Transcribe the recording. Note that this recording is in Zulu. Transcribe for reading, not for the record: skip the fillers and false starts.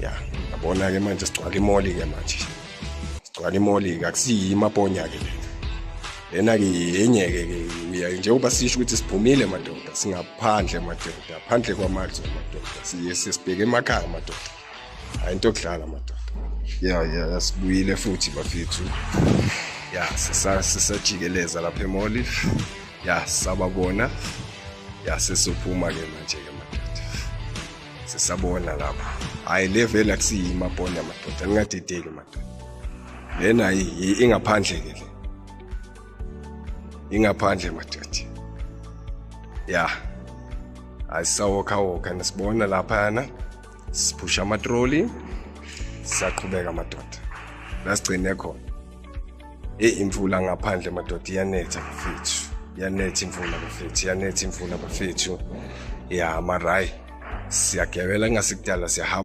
ya yabona ke manje sigcwala imoli ke manje sigcwala imoli ke akusiyi imaponya ke lena ke yenye ke njengoba sisho ukuthi siphumile madoda singaphandle madoda phandle kwamazwe madoda siye sibheke emakhaya madoda hayi into okudlala madoda ya sibuyile futhi bafethu ya sisajikeleza lapha emoli ya sababona ya sesiphuma ke manje ke madoda sisabona lapha hayi level akusiyi imaponya madoda ningadideki madoda lena ingaphandle ke le ingaphandle madoda ya asawokha nasibona lapha siphusha amatroli saqhubeka madoda lasigcine khona imvula ngaphandle madoda iyanetha bafethu iyanetha imvula bafethu ya marai siyagebela ngasikudala siyahamba